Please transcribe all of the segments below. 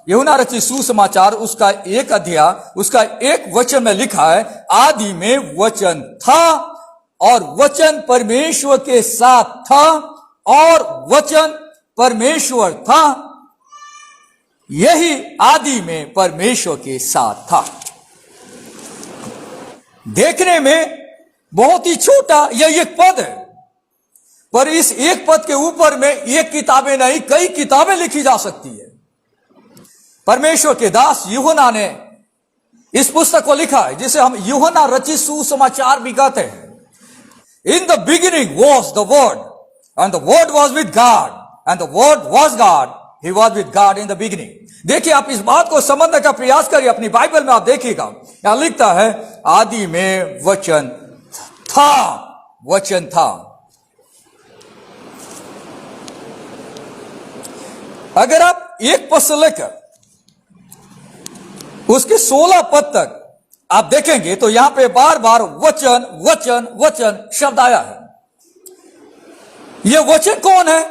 यूहन्ना रचित सुसमाचार उसका 1 अध्याय उसका 1 वचन में लिखा है, आदि में वचन था और वचन परमेश्वर के साथ था और वचन परमेश्वर था, यही आदि में परमेश्वर के साथ था। देखने में बहुत ही छोटा यह एक पद है, पर इस एक पद के ऊपर में एक किताबें नहीं कई किताबें लिखी जा सकती है। परमेश्वर के दास यूहन्ना ने इस पुस्तक को लिखा है, जिसे हम यूहन्ना रचित सुसमाचार भी कहते हैं। In the beginning was the Word, and the Word was with God, and the Word was God. He was with God in the beginning. देखिए, आप इस बात को समझने का प्रयास करिए। अपनी बाइबल में आप देखिएगा, यहां लिखता है आदि में वचन था, वचन था। अगर आप 1 पद से लेकर उसके 16 पद तक आप देखेंगे तो यहां पे बार बार वचन वचन वचन शब्द आया है। यह वचन कौन है?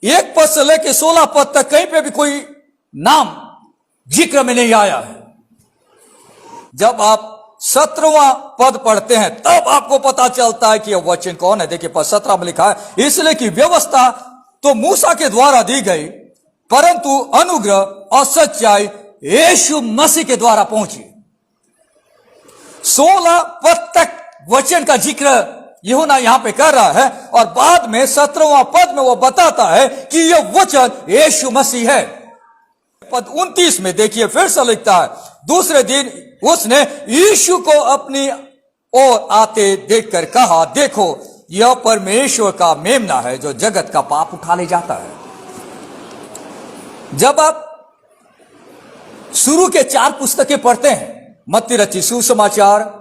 1 पद से लेकर 16 पद तक कहीं पे भी कोई नाम जिक्र में नहीं आया है। जब आप 17वां पद पढ़ते हैं तब आपको पता चलता है कि यह वचन कौन है। देखिए, पद 17 में लिखा है, इसलिए कि व्यवस्था तो मूसा के द्वारा दी गई, परंतु अनुग्रह और सच्चाई यीशु मसीह के द्वारा पहुंची। 16 पद तक वचन का जिक्र यूहन्ना यहां पे कर रहा है और बाद में 17वां पद में वो बताता है कि यह वचन यीशु मसीह है। पद 29 में देखिए, फिर से लिखता है, दूसरे दिन उसने यीशु को अपनी ओर आते देखकर कहा, देखो यह परमेश्वर का मेमना है जो जगत का पाप उठा ले जाता है। जब आप शुरू के 4 पुस्तकें पढ़ते हैं, मत्ती रचित सुसमाचार,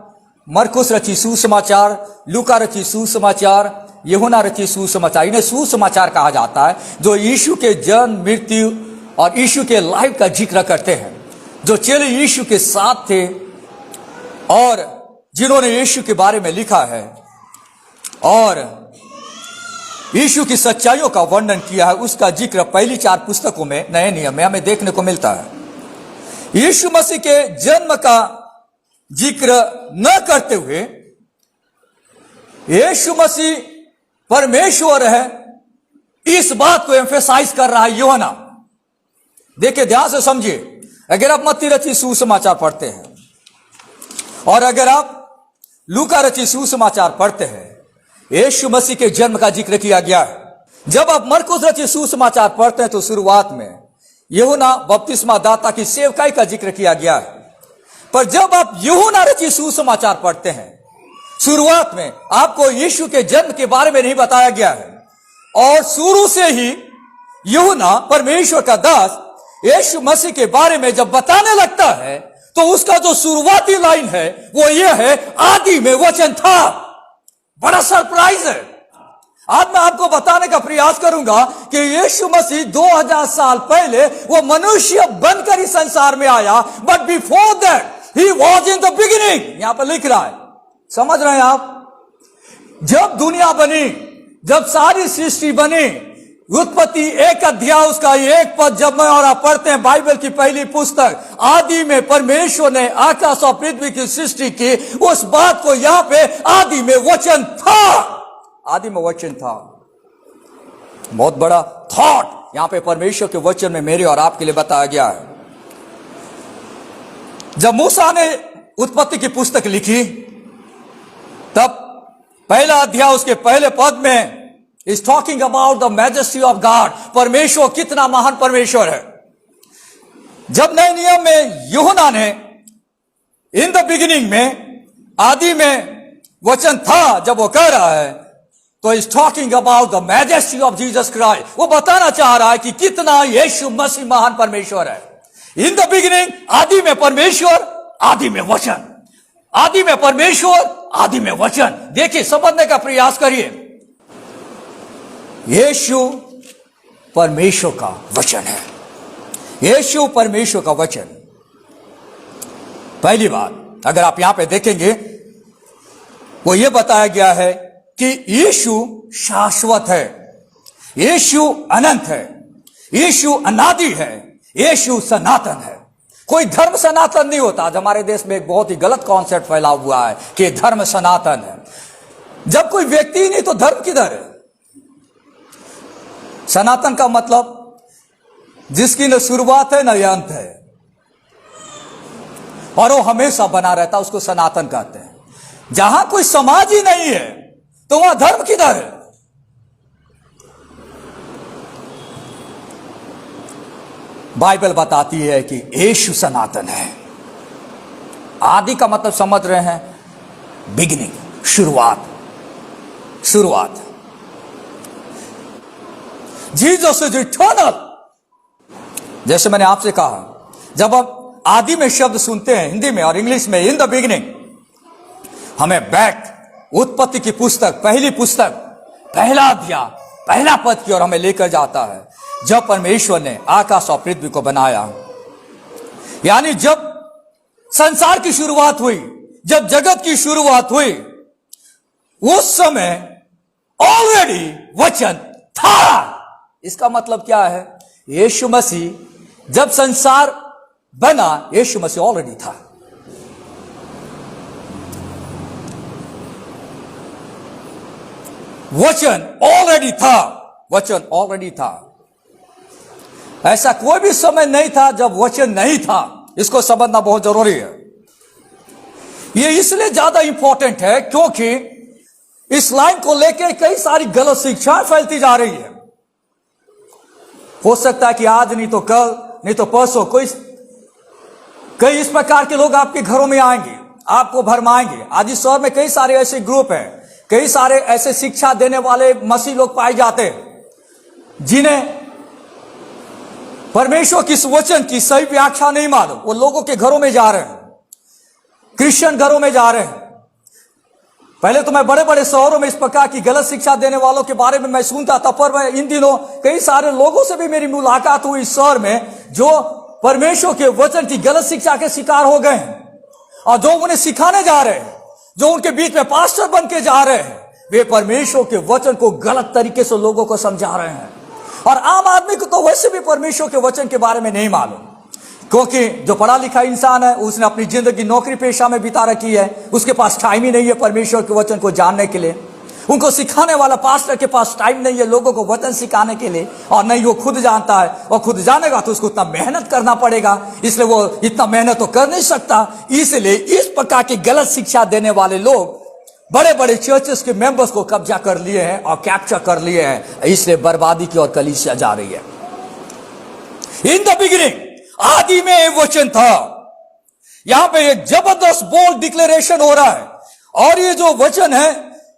मरकुस रचित सुसमाचार, लूका रचित सुसमाचार, यूहन्ना रचित सुसमाचार, इन्हें सुसमाचार कहा जाता है, जो यीशु के जन्म, मृत्यु और यीशु के लाइफ का जिक्र करते हैं, जो चेले यीशु के साथ थे और जिन्होंने यीशु के बारे में लिखा है और यीशु की सच्चाइयों का वर्णन किया है। उसका जिक्र पहली 4 पुस्तकों में, नए नियम में हमें देखने को मिलता है। यीशु मसीह के जन्म का जिक्र न करते हुए यीशु मसीह परमेश्वर है, इस बात को एम्फेसाइज कर रहा है यूहन्ना। देखिए, ध्यान से समझिए। अगर आप मत्ती रचित सुसमाचार पढ़ते हैं और अगर आप लूका रचित सुसमाचार पढ़ते हैं, यीशु मसीह के जन्म का जिक्र किया गया है। जब आप मरकुस रचित सुसमाचार पढ़ते हैं तो शुरुआत में यूहन्ना बपतिस्मा दाता की सेवकाई का जिक्र किया गया है। पर जब आप यूहन्ना रचित सुसमाचार पढ़ते हैं, शुरुआत में आपको यीशु के जन्म के बारे में नहीं बताया गया है और शुरू से ही यूहन्ना परमेश्वर का दास यीशु मसीह के बारे में जब बताने लगता है तो उसका जो शुरुआती लाइन है वो ये है, आदि में वचन था। बड़ा सरप्राइज है। आज मैं आपको बताने का प्रयास करूंगा कि यीशु मसीह 2000 साल पहले वो मनुष्य बनकर इस संसार में आया, but before that he was in the beginning. यहां पर लिख रहा है, समझ रहे हैं आप? जब दुनिया बनी, जब सारी सृष्टि बनी, उत्पत्ति 1 अध्याय उसका 1 पद जब मैं और आप पढ़ते हैं बाइबल की पहली पुस्तक, आदि में परमेश्वर ने आकाश और पृथ्वी की सृष्टि की, उस बात को यहां पे आदि में वचन था, आदि में वचन था। बहुत बड़ा थॉट यहां पे परमेश्वर के वचन में मेरे और आपके लिए बताया गया है। जब मूसा ने उत्पत्ति की पुस्तक लिखी तब पहला अध्याय उसके पहले पद में is talking about the majesty of God, परमेश्वर कितना महान परमेश्वर है। जब नए नियम में यूहन्ना ने इन द बिगिनिंग में, आदि में वचन था, जब वो कह रहा है तो is talking about the majesty of Jesus Christ, वो बताना चाह रहा है कि कितना यीशु मसीह महान परमेश्वर है। इन द बिगिनिंग, आदि में परमेश्वर, आदि में वचन, आदि में परमेश्वर, आदि में वचन। देखिए, समझने का प्रयास करिए। यीशु परमेश्वर का वचन है, यीशु परमेश्वर का वचन। पहली बात अगर आप यहां पे देखेंगे वो ये बताया गया है कि यीशु शाश्वत है, यीशु अनंत है, यीशु अनादि है, यीशु सनातन है। कोई धर्म सनातन नहीं होता। आज हमारे देश में एक बहुत ही गलत कॉन्सेप्ट फैला हुआ है कि धर्म सनातन है। जब कोई व्यक्ति ही नहीं तो धर्म किधर है? सनातन का मतलब जिसकी न शुरुआत है न अंत है और वो हमेशा बना रहता, उसको सनातन कहते हैं। जहां कोई समाज ही नहीं है तो वहां धर्म किधर है? बाइबल बताती है कि यीशु सनातन है। आदि का मतलब समझ रहे हैं? बिगिनिंग, शुरुआत, शुरुआत। Jesus is eternal. जैसे मैंने आपसे कहा, जब आप आदि में शब्द सुनते हैं हिंदी में और इंग्लिश में इन द बिगिनिंग, हमें बैक उत्पत्ति की पुस्तक, पहली पुस्तक, पहला अध्याय, पहला पद की ओर हमें लेकर जाता है। जब परमेश्वर ने आकाश और पृथ्वी को बनाया, यानी जब संसार की शुरुआत हुई, जब जगत की शुरुआत हुई, उस समय ऑलरेडी वचन था। इसका मतलब क्या है? यीशु मसीह जब संसार बना, यीशु मसीह ऑलरेडी था। वचन ऑलरेडी था, वचन ऑलरेडी था। ऐसा कोई भी समय नहीं था जब वचन नहीं था। इसको समझना बहुत जरूरी है। यह इसलिए ज्यादा इंपॉर्टेंट है क्योंकि इस लाइन को लेकर कई सारी गलत शिक्षाएं फैलती जा रही है। हो सकता है कि आज नहीं तो कल, नहीं तो परसों कई इस प्रकार के लोग आपके घरों में आएंगे, आपको भरमाएंगे। आज इस शहर में कई सारे ऐसे ग्रुप हैं, कई सारे ऐसे शिक्षा देने वाले मसीह लोग पाए जाते हैं जिन्हें परमेश्वर की इस वचन की सही व्याख्या नहीं मालूम। वो लोगों के घरों में जा रहे हैं, क्रिश्चियन घरों में जा रहे हैं। पहले तो मैं बड़े बड़े शहरों में इस प्रकार की गलत शिक्षा देने वालों के बारे में मैं सुनता था, पर मैं इन दिनों कई सारे लोगों से भी मेरी मुलाकात हुई इस शहर में जो परमेश्वर के वचन की गलत शिक्षा के शिकार हो गए हैं और जो उन्हें सिखाने जा रहे हैं, जो उनके बीच में पास्टर बन के जा रहे हैं, वे परमेश्वर के वचन को गलत तरीके से लोगों को समझा रहे हैं। और आम आदमी को तो वैसे भी परमेश्वर के वचन के बारे में नहीं मालूम, क्योंकि जो पढ़ा लिखा इंसान है उसने अपनी जिंदगी नौकरी पेशा में बिता रखी है, उसके पास टाइम ही नहीं है परमेश्वर के वचन को जानने के लिए। उनको सिखाने वाला पास्टर के पास टाइम नहीं है लोगों को वचन सिखाने के लिए, और नहीं वो खुद जानता है। और खुद जानेगा तो उसको उतना मेहनत करना पड़ेगा, इसलिए वो इतना मेहनत तो कर नहीं सकता। इसलिए इस प्रकार की गलत शिक्षा देने वाले लोग बड़े बड़े चर्चेस के मेंबर्स को कब्जा कर लिए हैं और कैप्चर कर लिए हैं। इसलिए बर्बादी की ओर कलीसिया जा रही है। इन द बिगिनिंग, आदि में वचन था। यहां पे एक जबरदस्त बोल्ड डिक्लेरेशन हो रहा है, और ये जो वचन है,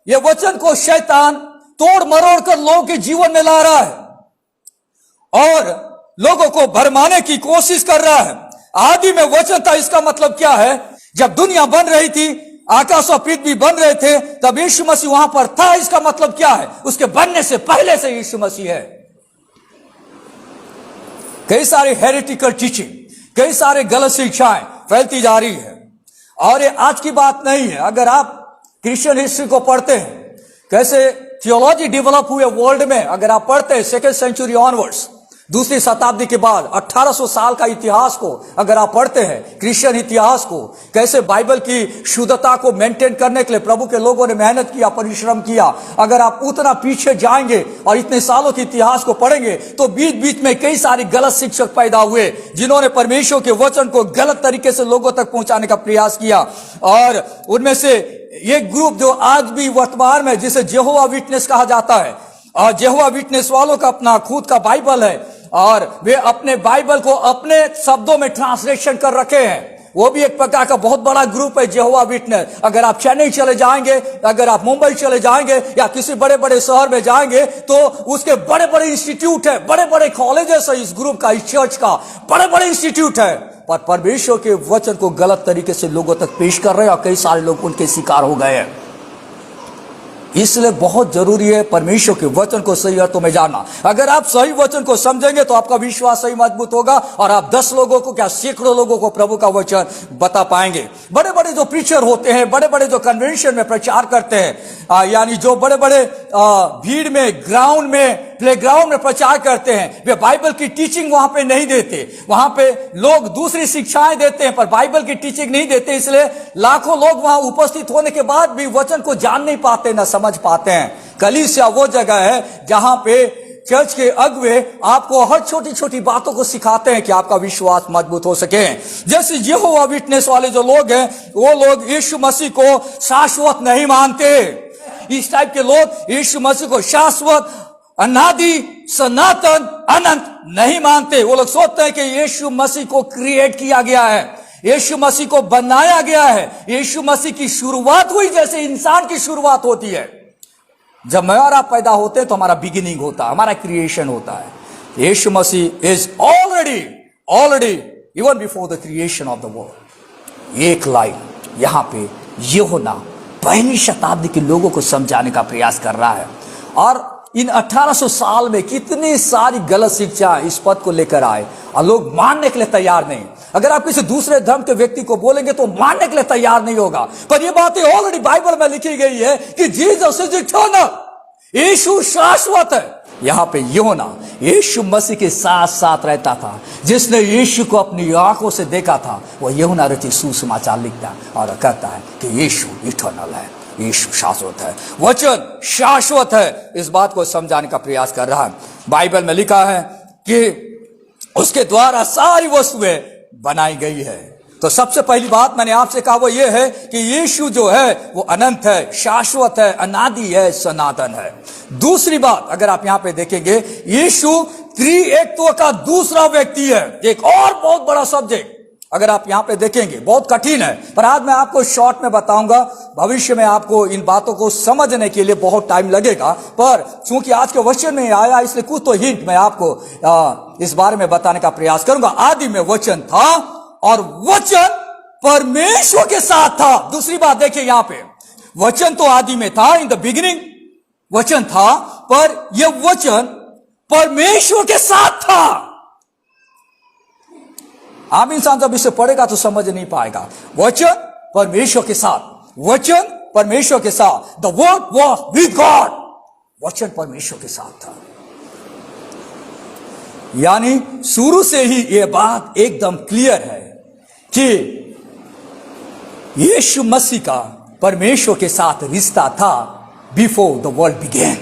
ये वचन को शैतान तोड़ मरोड़ कर लोगों के जीवन में ला रहा है और लोगों को भरमाने की कोशिश कर रहा है। आदि में वचन था, इसका मतलब क्या है? जब दुनिया बन रही थी, आकाश और पृथ्वी बन रहे थे, तब यीशु मसीह वहां पर था। इसका मतलब क्या है? उसके बनने से पहले से यीशु मसीह है। कई सारे हेरेटिकल टीचिंग, कई सारे गलत शिक्षाएं फैलती जा रही है, और ये आज की बात नहीं है। अगर आप क्रिश्चियन हिस्ट्री को पढ़ते हैं, कैसे थियोलॉजी डेवलप हुए वर्ल्ड में, अगर आप पढ़ते हैं सेकेंड सेंचुरी ऑनवर्ड्स, दूसरी शताब्दी के बाद 1800 साल का इतिहास को अगर आप पढ़ते हैं, क्रिश्चियन इतिहास को, कैसे बाइबल की शुद्धता को मेंटेन करने के लिए प्रभु के लोगों ने मेहनत किया, परिश्रम किया। अगर आप उतना पीछे जाएंगे और इतने सालों के इतिहास को पढ़ेंगे तो बीच बीच में कई सारे गलत शिक्षक पैदा हुए जिन्होंने परमेश्वर के वचन को गलत तरीके से लोगों तक पहुंचाने का प्रयास किया। और उनमें से एक ग्रुप जो आज भी वर्तमान में, जिसे जेहोवा विटनेस कहा जाता है, और जेहोवा विटनेस वालों का अपना खुद का बाइबल है और वे अपने बाइबल को अपने शब्दों में ट्रांसलेशन कर रखे हैं। वो भी एक प्रकार का बहुत बड़ा ग्रुप है जेहोवा विटनेस। अगर आप चेन्नई चले जाएंगे, अगर आप मुंबई चले जाएंगे या किसी बड़े बड़े शहर में जाएंगे तो उसके बड़े बड़े इंस्टीट्यूट है, बड़े बड़े कॉलेजेस है इस ग्रुप का, इस चर्च का बड़े बड़े इंस्टीट्यूट है। पर परमेश्वर के वचन को गलत तरीके से लोगों तक पेश कर रहे हैं और कई सारे लोग उनके शिकार हो गए हैं। इसलिए बहुत जरूरी है परमेश्वर के वचन को सही अर्थों में जानना। अगर आप सही वचन को समझेंगे तो आपका विश्वास सही मजबूत होगा और आप 10 लोगों को क्या सैकड़ों लोगों को प्रभु का वचन बता पाएंगे। बड़े बड़े जो प्रीचर होते हैं, बड़े बड़े जो कन्वेंशन में प्रचार करते हैं, यानी जो बड़े बड़े भीड़ में, ग्राउंड में, प्लेग्राउंड में प्रचार करते हैं, वे बाइबल की टीचिंग वहां पे नहीं देते। वहां पे लोग दूसरी शिक्षाएं देते हैं पर बाइबल की टीचिंग नहीं देते, इसलिए लाखों लोग वहां उपस्थित होने के बाद भी वचन को जान नहीं पाते, ना समझ पाते हैं। कलीसिया वो जगह है जहां पे चर्च के अगुवे आपको हर छोटी छोटी बातों को सिखाते हैं कि आपका विश्वास मजबूत हो सके। जैसे यहोवा विटनेस वाले जो लोग हैं, वो लोग यीशु मसीह को शाश्वत नहीं मानते। इस टाइप के लोग यीशु मसीह को शाश्वत, अनादि, सनातन, अनंत नहीं मानते। वो लोग सोचते हैं कि यीशु मसीह को क्रिएट किया गया है, यीशु मसीह को बनाया गया है, यीशु मसीह की शुरुआत हुई जैसे इंसान की शुरुआत होती है। जब मैं और आप पैदा होते हैं तो हमारा बिगिनिंग होता है, हमारा क्रिएशन होता है। Yeshu Masih is already even before the creation of the world. एक लाइन यहां पे यूहन्ना पहली शताब्दी के लोगों को समझाने का प्रयास कर रहा है। और इन 1800 साल में कितनी सारी गलत शिक्षा इस पद को लेकर आए और लोग मानने के लिए तैयार नहीं। अगर आप किसी दूसरे धर्म के व्यक्ति को बोलेंगे तो मानने के लिए तैयार नहीं होगा। पर ये बातें ऑलरेडी बाइबल में लिखी गई है कि जीसस इज इटर्नल, यीशु शाश्वत है। यहां पे यूहन्ना यीशु मसीह के साथ साथ रहता था। जिसने यीशु को अपनी आंखों से देखा था वो यूहन्ना रचित सुसमाचार लिखता और कहता है कि यीशु इटर्नल है, यीशु शाश्वत है, वचन शाश्वत है। इस बात को समझाने का प्रयास कर रहा है। बाइबल में लिखा है कि उसके द्वारा सारी वस्तुएं बनाई गई है। तो सबसे पहली बात मैंने आपसे कहा वो ये है कि यीशु जो है वो अनंत है, शाश्वत है, अनादि है, सनातन है। दूसरी बात अगर आप यहां पे देखेंगे, यीशु त्रिएकत्व का दूसरा व्यक्ति है। एक और बहुत बड़ा सब्जेक्ट अगर आप यहां पे देखेंगे, बहुत कठिन है पर आज मैं आपको शॉर्ट में बताऊंगा। भविष्य में आपको इन बातों को समझने के लिए बहुत टाइम लगेगा, पर चूंकि आज के वचन में आया इसलिए कुछ तो हिंट मैं आपको इस बारे में बताने का प्रयास करूंगा। आदि में वचन था और वचन परमेश्वर के साथ था। दूसरी बात देखिए यहां पे, वचन तो आदि में था, इन द बिगिनिंग वचन था, पर यह वचन परमेश्वर के साथ था। आम इंसान जब इसे पढ़ेगा तो समझ नहीं पाएगा। वचन परमेश्वर के साथ, वचन परमेश्वर के साथ, the word was with God, वचन परमेश्वर के साथ था। यानी शुरू से ही यह बात एकदम क्लियर है कि यीशु मसीह का परमेश्वर के साथ रिश्ता था बिफोर द वर्ल्ड बिगेन।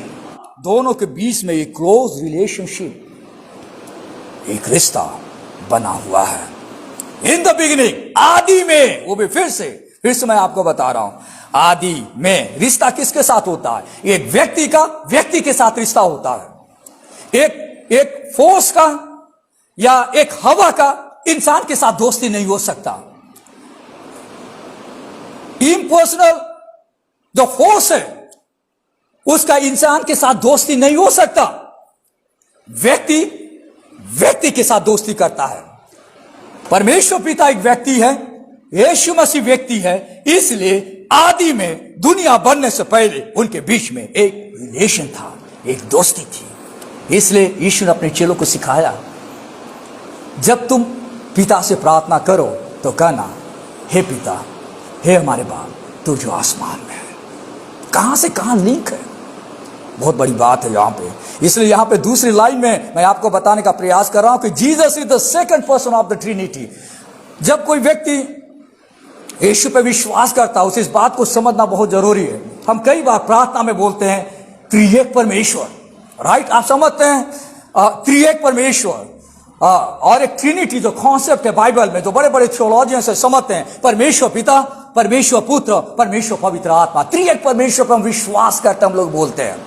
दोनों के बीच में एक क्लोज रिलेशनशिप, एक रिश्ता बना हुआ है। इन द बिगिनिंग, आदि में, वो भी फिर से मैं आपको बता रहा हूं, आदि में रिश्ता किसके साथ होता है? एक व्यक्ति का व्यक्ति के साथ रिश्ता होता है। एक फोर्स का या एक हवा का इंसान के साथ दोस्ती नहीं हो सकता। इम्पर्सनल जो फोर्स है उसका इंसान के साथ दोस्ती नहीं हो सकता। व्यक्ति व्यक्ति के साथ दोस्ती करता है। परमेश्वर पिता एक व्यक्ति है, यीशु मसीह व्यक्ति है, इसलिए आदि में दुनिया बनने से पहले उनके बीच में एक रिलेशन था, एक दोस्ती थी। इसलिए यीशु ने अपने चेलों को सिखाया, जब तुम पिता से प्रार्थना करो तो कहना, हे पिता, हे हमारे बाप, तू जो आसमान में है। कहां से कहां लिंक है, बहुत बड़ी बात है यहां पे। इसलिए यहां पे दूसरी लाइन में मैं आपको बताने का प्रयास कर रहा हूं कि Jesus is the second person of the Trinity. जब कोई व्यक्ति यीशु पे विश्वास करता है उसे इस बात को समझना बहुत जरूरी है। हम कई बार प्रार्थना में बोलते हैं त्रिएक परमेश्वर, राइट? आप समझते हैं त्रिएक परमेश्वर और एक ट्रिनिटी जो कॉन्सेप्ट है बाइबल में, जो बड़े बड़े थियोलॉजियन से समझते हैं, परमेश्वर पिता, परमेश्वर पुत्र, परमेश्वर पवित्र आत्मा, त्रिएक परमेश्वर पर हम विश्वास करते, हम लोग बोलते हैं।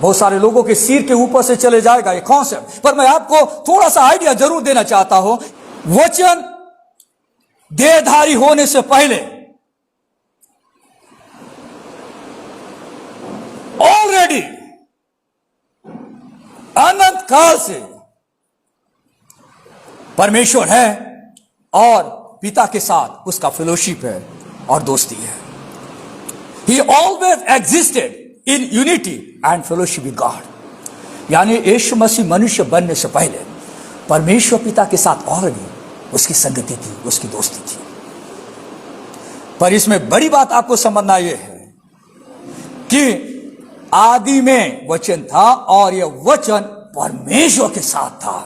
बहुत सारे लोगों के सिर के ऊपर से चले जाएगा ये कॉन्सेप्ट, पर मैं आपको थोड़ा सा आइडिया जरूर देना चाहता हूं। वचन देहधारी होने से पहले ऑलरेडी अनंत काल से परमेश्वर है और पिता के साथ उसका फेलोशिप है और दोस्ती है। He always existed in unity and fellowship with God। यानी यीशु मसीह मनुष्य बनने से पहले परमेश्वर पिता के साथ ऑलरेडी उसकी संगति थी, उसकी दोस्ती थी। पर इसमें बड़ी बात आपको समझना यह है कि आदि में वचन था और यह वचन परमेश्वर के साथ था,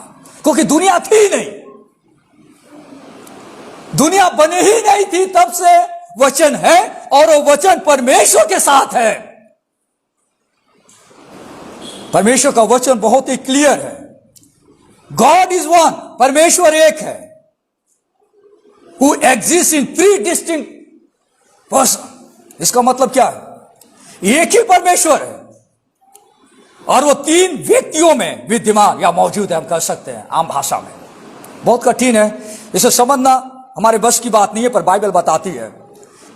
क्योंकि दुनिया थी नहीं, दुनिया बनी ही नहीं थी, तब से वचन है और वो वचन परमेश्वर के साथ है। परमेश्वर का वचन बहुत ही क्लियर है। गॉड इज वन, परमेश्वर एक है, who exist in 3 distinct person. इसका मतलब क्या है? एक ही परमेश्वर है और वो 3 व्यक्तियों में विद्यमान या मौजूद है, हम कह सकते हैं आम भाषा में। बहुत कठिन है, इसे समझना हमारे बस की बात नहीं है, पर बाइबल बताती है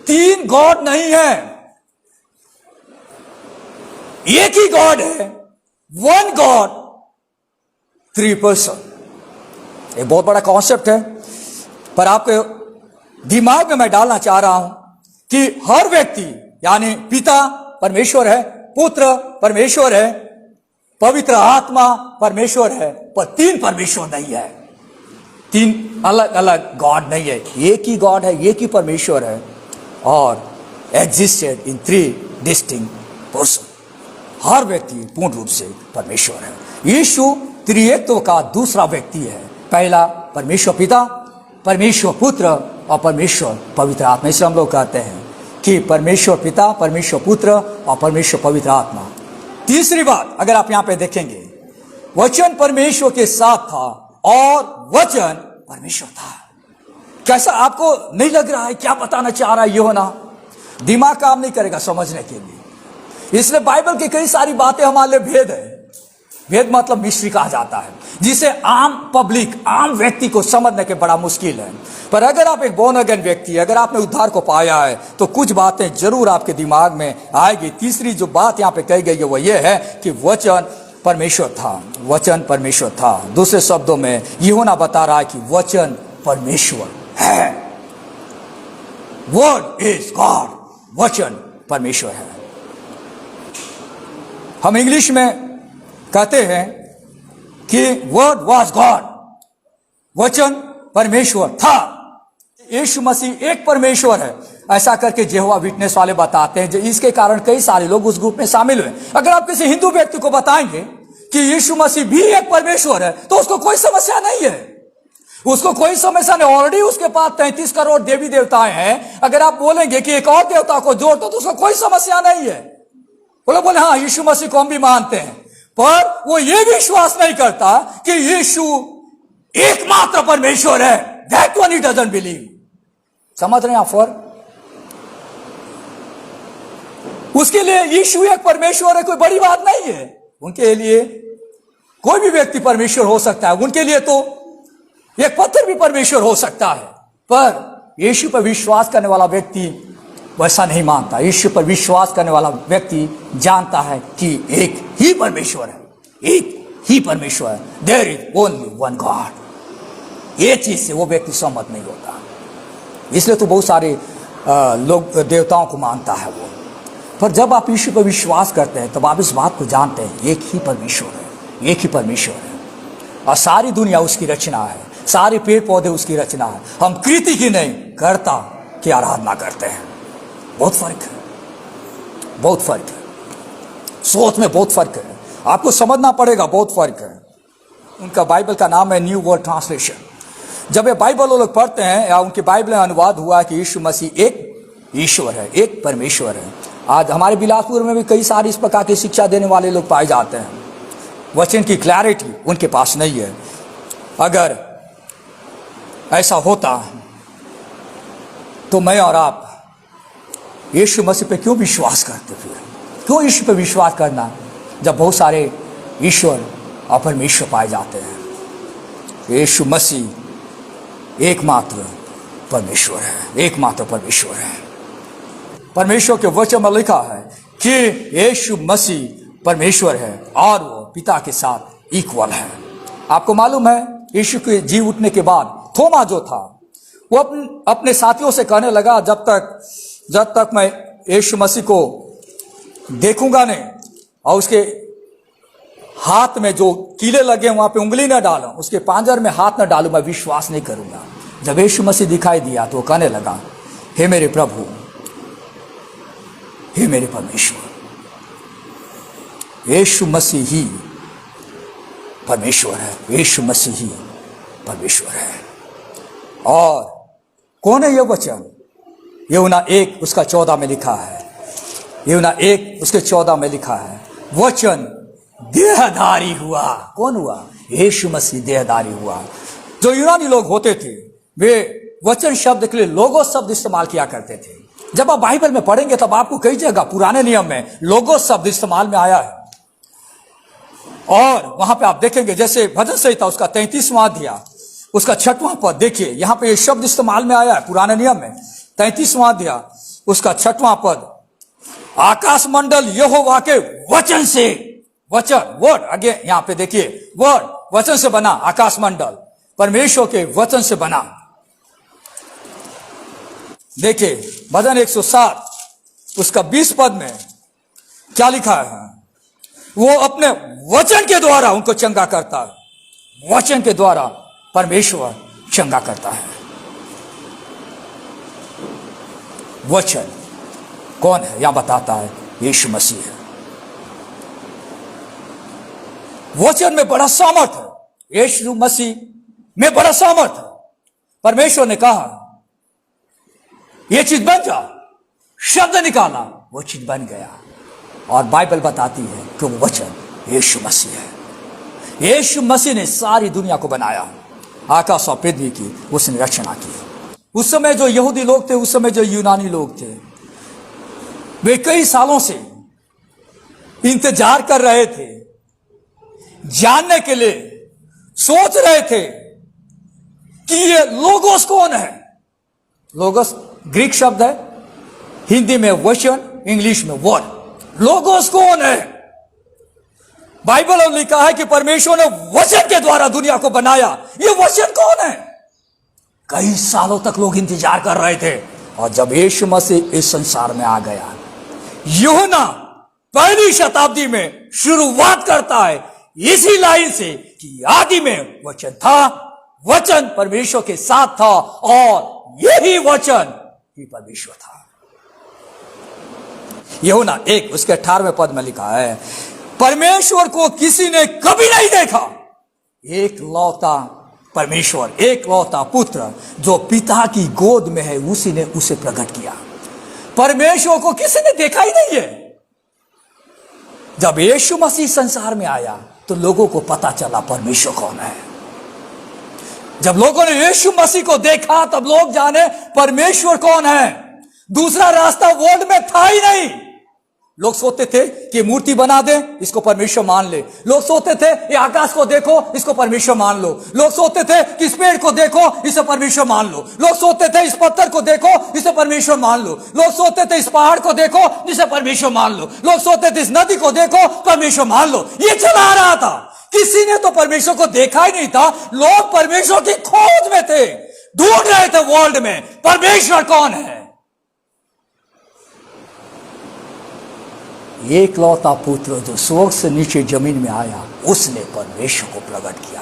3 गॉड नहीं है, एक ही गॉड है, 1 गॉड 3 पर्सन। एक बहुत बड़ा कॉन्सेप्ट है, पर आपके दिमाग में मैं डालना चाह रहा हूं कि हर व्यक्ति यानी पिता परमेश्वर है, पुत्र परमेश्वर है, पवित्र आत्मा परमेश्वर है, पर 3 परमेश्वर नहीं है, 3 अलग अलग गॉड नहीं है, एक ही गॉड है, एक ही परमेश्वर है और एग्जिस्टेड इन 3 डिस्टिंक्ट पर्सन। हर व्यक्ति पूर्ण रूप से परमेश्वर है। यीशु त्रिएकत्व का दूसरा व्यक्ति है। पहला परमेश्वर पिता, परमेश्वर पुत्र और परमेश्वर पवित्र आत्मा। इसे हम लोग कहते हैं कि परमेश्वर पिता, परमेश्वर पुत्र और परमेश्वर पवित्र आत्मा। तीसरी बात, अगर आप यहां पे देखेंगे, वचन परमेश्वर के साथ था और वचन परमेश्वर था। कैसा आपको नहीं लग रहा है? क्या बताना चाह रहा है यूहन्ना? दिमाग काम नहीं करेगा समझने के लिए, इसलिए बाइबल की कई सारी बातें हमारे लिए भेद है। भेद मतलब मिस्ट्री कहा जाता है, जिसे आम पब्लिक, आम व्यक्ति को समझने के बड़ा मुश्किल है। पर अगर आप एक बोर्न अगेन व्यक्ति, अगर आपने उद्धार को पाया है, तो कुछ बातें जरूर आपके दिमाग में आएगी। तीसरी जो बात यहाँ पे कही गई है वो ये है कि वचन परमेश्वर था, वचन परमेश्वर था। दूसरे शब्दों में यूहन्ना बता रहा है कि वचन परमेश्वर है। वर्ड इज गॉड, वचन परमेश्वर है। हम इंग्लिश में कहते हैं कि वर्ड वॉज गॉड, वचन परमेश्वर था। यीशु मसीह एक परमेश्वर है, ऐसा करके यहोवा विटनेस वाले बताते हैं। इसके कारण कई सारे लोग उस ग्रुप में शामिल हुए। अगर आप किसी हिंदू व्यक्ति को बताएंगे कि यीशु मसीह भी एक परमेश्वर है, तो उसको कोई समस्या नहीं है, उसको कोई समस्या नहीं। ऑलरेडी उसके पास 33 करोड़ देवी देवताएं हैं। अगर आप बोलेंगे कि एक और देवता को जोड़ दो, तो उसको कोई समस्या नहीं है। बोले हाँ, यीशु मसीह को हम भी मानते हैं, पर वो ये विश्वास नहीं करता कि यीशु एकमात्र परमेश्वर है। That one he doesn't believe. समझ रहे हैं आप फर्क? उसके लिए यीशु एक परमेश्वर है कोई बड़ी बात नहीं है। उनके लिए कोई भी व्यक्ति परमेश्वर हो सकता है, उनके लिए तो एक पत्थर भी परमेश्वर हो सकता है। पर यीशु पर विश्वास करने वाला व्यक्ति वैसा नहीं मानता। यीशु पर विश्वास करने वाला व्यक्ति जानता है कि एक ही परमेश्वर है, एक ही परमेश्वर है। There is only one God. ये चीज से वो व्यक्ति सहमत नहीं होता, इसलिए तो बहुत सारे लोग देवताओं को मानता है वो। पर जब आप यीशु पर विश्वास करते हैं, तब आप इस बात को जानते हैं एक ही परमेश्वर है, एक ही परमेश्वर है और सारी दुनिया उसकी रचना है, सारे पेड़ पौधे उसकी रचना है। हम कृति की नहीं, कर्ता की आराधना करते हैं। बहुत फर्क है, बहुत फर्क है, सोच में बहुत फर्क है। आपको समझना पड़ेगा, बहुत फर्क है। उनका बाइबल का नाम है न्यू वर्ल्ड ट्रांसलेशन। जब ये बाइबल वो लोग पढ़ते हैं या उनकी बाइबल में अनुवाद हुआ कि यीशु मसीह एक ईश्वर है, एक परमेश्वर है। आज हमारे बिलासपुर में भी कई सारी इस प्रकार की शिक्षा देने वाले लोग पाए जाते हैं। वचन की क्लैरिटी उनके पास नहीं है। अगर ऐसा होता तो मैं और आप यीशु मसीह पे क्यों विश्वास करते? फिर क्यों यीशु पे विश्वास करना जब बहुत सारे ईश्वर और परमेश्वर पाए जाते हैं? यीशु मसीह एकमात्र परमेश्वर है, एकमात्र परमेश्वर है। परमेश्वर के वचन में लिखा है कि यीशु मसीह परमेश्वर है और वो पिता के साथ इक्वल है। आपको मालूम है, यीशु के जी उठने के बाद थोमा जो था वो अपने साथियों से कहने लगा, जब तक मैं यीशु मसीह को देखूंगा नहीं और उसके हाथ में जो कीले लगे वहां पे उंगली न डालूं, उसके पांजर में हाथ न डालूं, मैं विश्वास नहीं करूंगा। जब यीशु मसीह दिखाई दिया तो वो कहने लगा, हे मेरे प्रभु, हे मेरे परमेश्वर। यीशु मसीह ही परमेश्वर है, यीशु मसीह ही परमेश्वर है। और कौन है यह वचन? यूहन्ना 1 उसका 14 में लिखा है, यूहन्ना 1 उसके 14 में लिखा है, वचन देहधारी हुआ। कौन हुआ? यीशु मसीह देहधारी हुआ। जो यूनानी लोग होते थे वे वचन शब्द के लिए लोगोस शब्द इस्तेमाल किया करते थे। जब आप बाइबल में पढ़ेंगे तब आपको कई जगह पुराने नियम में लोगोस शब्द इस्तेमाल में आया है। और वहां पे आप देखेंगे जैसे भजन संहिता उसका 33वां अध्याय उसका 6वां पद, देखिए यहां पे ये शब्द इस्तेमाल में आया है पुराने नियम में। 33वां अध्याय उसका 6वां पद, आकाश मंडल यहोवा के वचन से, वचन वर्ड, आगे यहां पे देखिए वर्ड, वचन से बना आकाश मंडल, परमेश्वर के वचन से बना। देखिए भजन 107 उसका 20 पद में क्या लिखा है? वो अपने वचन के द्वारा उनको चंगा करता है। वचन के द्वारा परमेश्वर चंगा करता है। वचन कौन है? यहां बताता है यीशु मसीह है। वचन में बड़ा सामर्थ है, यीशु मसीह में बड़ा सामर्थ है। परमेश्वर ने कहा ये चीज बन जा, शब्द निकाला, वो चीज बन गया। और बाइबल बताती है कि वो वचन यीशु मसीह है। यीशु मसीह ने सारी दुनिया को बनाया, आकाश और पृथ्वी की उसने रचना की। उस समय जो यहूदी लोग थे, उस समय जो यूनानी लोग थे, वे कई सालों से इंतजार कर रहे थे, जानने के लिए सोच रहे थे कि ये लोगोस कौन है। लोगोस ग्रीक शब्द है, हिंदी में वचन, इंग्लिश में वर्ड। लोगोस कौन है? बाइबल में लिखा है कि परमेश्वर ने वचन के द्वारा दुनिया को बनाया। ये वचन कौन है? कई सालों तक लोग इंतजार कर रहे थे। और जब यीशु मसीह इस संसार में आ गया, यूहन्ना पहली शताब्दी में शुरुआत करता है इसी लाइन से कि आदि में वचन था, वचन परमेश्वर के साथ था और यही वचन ही परमेश्वर था। यूहन्ना 1 उसके 18वें पद में लिखा है, परमेश्वर को किसी ने कभी नहीं देखा, एक लौता परमेश्वर, एक लौता पुत्र जो पिता की गोद में है, उसी ने उसे प्रकट किया। परमेश्वर को किसी ने देखा ही नहीं है। जब यीशु मसीह संसार में आया तो लोगों को पता चला परमेश्वर कौन है। जब लोगों ने यीशु मसीह को देखा तब लोग जाने परमेश्वर कौन है। दूसरा रास्ता वर्ल्ड में था ही नहीं। लोग सोचते थे कि मूर्ति बना दे, इसको परमेश्वर मान ले। लोग सोचते थे ये आकाश को देखो, इसको परमेश्वर मान लो। लोग सोचते थे कि इस पेड़ को देखो, इसे परमेश्वर मान लो। लोग सोचते थे इस पत्थर को देखो, इसे परमेश्वर मान लो। लोग सोचते थे इस पहाड़ को देखो, इसे परमेश्वर मान लो। लोग सोचते थे इस नदी को देखो, परमेश्वर मान लो। ये चला रहा था। किसी ने तो परमेश्वर को देखा ही नहीं था। लोग परमेश्वर की खोज में थे, ढूंढ रहे थे वर्ल्ड में परमेश्वर कौन है। एक लौता पुत्र जो स्वर्ग से नीचे जमीन में आया, उसने परमेश्वर को प्रकट किया।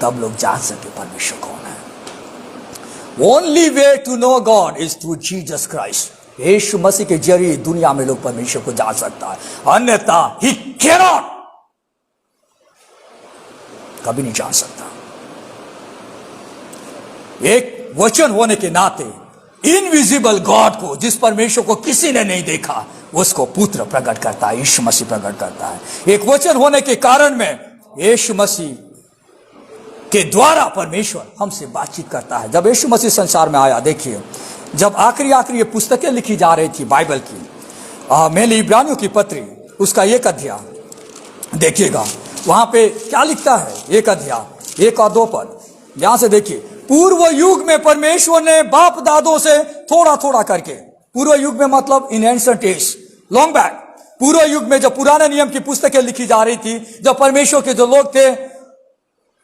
तब लोग जान सके परमेश्वर कौन है। Only way to know God is through Jesus Christ. Yeshu Masih के जरिए दुनिया में लोग परमेश्वर को जान सकता है, अन्यथा ही कैनॉट, कभी नहीं जान सकता। एक वचन होने के नाते इनविजिबल गॉड को, जिस परमेश्वर को किसी ने नहीं देखा, उसको पुत्र प्रकट करता है, यीशु मसीह प्रकट करता है। एक वचन होने के कारण में यीशु मसीह के द्वारा परमेश्वर हमसे बातचीत करता है। जब यीशु मसीह संसार में आया, देखिए जब आखिरी ये पुस्तकें लिखी जा रही थी बाइबल की, मैंने इब्रानियों की पत्री उसका 1 अध्याय देखिएगा, वहां पे क्या लिखता है। 1 अध्याय 1 और 2 पद यहां से देखिए। पूर्व युग में परमेश्वर ने बाप दादों से थोड़ा थोड़ा करके, पूर्व युग में मतलब in ancient age, long back, पूर्व युग में जब पुराने नियम की पुस्तकें लिखी जा रही थी, जब परमेश्वर के जो लोग थे,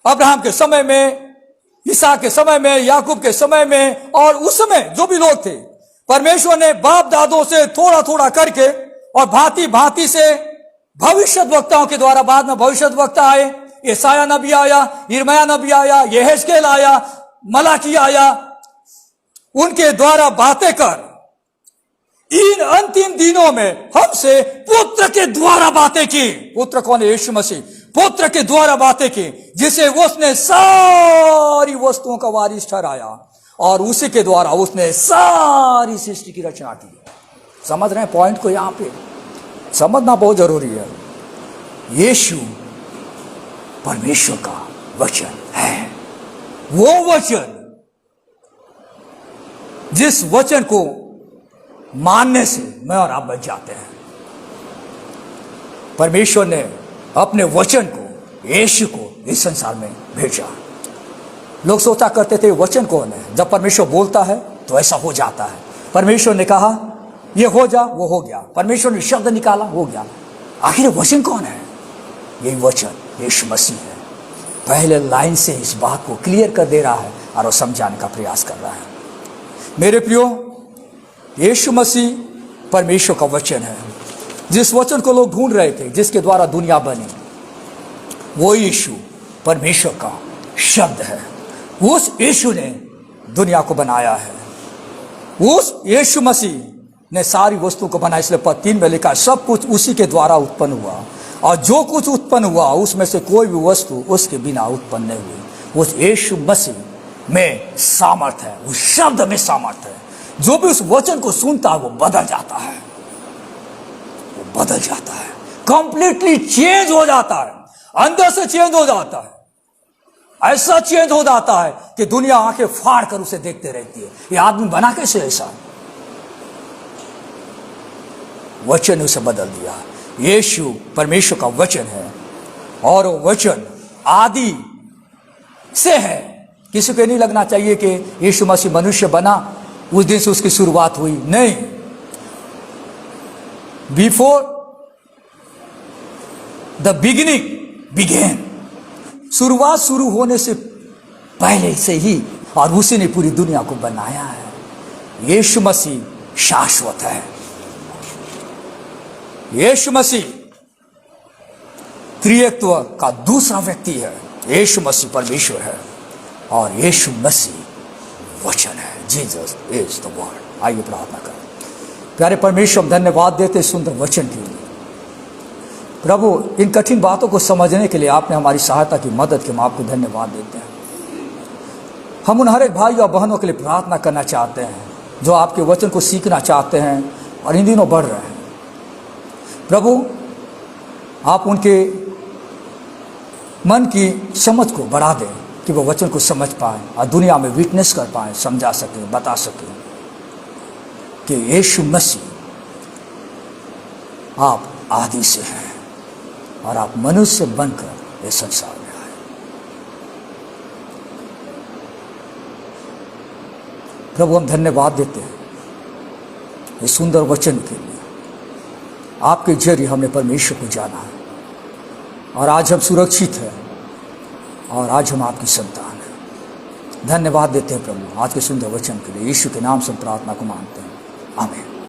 अब्राहम के समय में, इसहाक के समय में, याकूब के समय में, और उस समय जो भी लोग थे, परमेश्वर ने बाप दादों से थोड़ा थोड़ा करके और भांति भांति से भविष्य वक्ताओं के द्वारा, बाद में भविष्य वक्ता आए, यशायाह नबी आया, यिर्मयाह नबी आया, यहेजकेल आया, मलाकी आया, उनके द्वारा बातें कर इन अंतिम दिनों में हमसे पुत्र के द्वारा बातें की। पुत्र कौन है? यीशु मसीह। पुत्र के द्वारा बातें की, जिसे उसने सारी वस्तुओं का वारिस ठहराया और उसी के द्वारा उसने सारी सृष्टि की रचना की। समझ रहे हैं पॉइंट को? यहां पे समझना बहुत जरूरी है। यीशु परमेश्वर का वचन है, वो वचन जिस वचन को मानने से मैं और आप बच जाते हैं। परमेश्वर ने अपने वचन को, यीशु को इस संसार में भेजा। लोग सोचा करते थे वचन कौन है? जब परमेश्वर बोलता है तो ऐसा हो जाता है। परमेश्वर ने कहा ये हो जा, वो हो गया। परमेश्वर ने शब्द निकाला, हो गया। आखिर वचन कौन है? यही वचन यीशु मसीह है। पहले लाइन से इस बात को क्लियर कर दे रहा है और वो समझाने का प्रयास कर रहा है। मेरे प्रियो, यीशु मसीह परमेश्वर का वचन है। जिस वचन को लोग ढूंढ रहे थे, जिसके द्वारा दुनिया बनी, वो यीशु परमेश्वर का शब्द है। उस यीशु ने दुनिया को बनाया है। उस यीशु मसीह ने सारी वस्तु को बनाया। इसलिए पद 3 में लिखा, सब कुछ उसी के द्वारा उत्पन्न हुआ और जो कुछ उत्पन्न हुआ उसमें से कोई भी वस्तु उसके बिना उत्पन्न नहीं हुई। उस यीशु मसीह में सामर्थ है, उस शब्द में सामर्थ है। जो भी उस वचन को सुनता है वो बदल जाता है, वो बदल जाता है, कंप्लीटली चेंज हो जाता है, अंदर से चेंज हो जाता है। ऐसा चेंज हो जाता है कि दुनिया आंखें फाड़ कर उसे देखते रहती है। ये आदमी बना कैसे ऐसा? वचन ने उसे बदल दिया। यीशु परमेश्वर का वचन है और वो वचन आदि से है। किसी को नहीं लगना चाहिए कि यीशु मसीह मनुष्य बना उस दिन से उसकी शुरुआत हुई। नहीं, बिफोर द बिगिनिंग बिगेन, शुरुआत शुरू होने से पहले से ही, और उसी ने पूरी दुनिया को बनाया है। यीशु मसीह शाश्वत है। यीशु मसीह त्रिएकत्व का दूसरा व्यक्ति है। यीशु मसीह परमेश्वर है और यीशु मसीह वचन है। Jesus is the word. आइए प्रार्थना करें। प्यारे परमेश्वर, हम धन्यवाद देते सुंदर वचन के लिए। प्रभु, इन कठिन बातों को समझने के लिए आपने हमारी सहायता की, मदद की। हम आपको धन्यवाद देते हैं। हम उन हर एक भाई और बहनों के लिए प्रार्थना करना चाहते हैं जो आपके वचन को सीखना चाहते हैं और इन दिनों बढ़ रहे हैं। प्रभु, आप उनके मन की समझ को बढ़ा दें कि वो वचन को समझ पाए और दुनिया में विटनेस कर पाए, समझा सकें, बता सकें कि यीशु मसीह आप आदि से हैं और आप मनुष्य बनकर इस संसार में आए। प्रभु, हम धन्यवाद देते हैं इस सुंदर वचन के लिए। आपके जरिए हमने परमेश्वर को जाना है और आज हम सुरक्षित हैं और आज हम आपकी संतान हैं। धन्यवाद देते हैं प्रभु आज के सुंदर वचन के लिए। यीशु के नाम से प्रार्थना को मानते हैं। आमीन।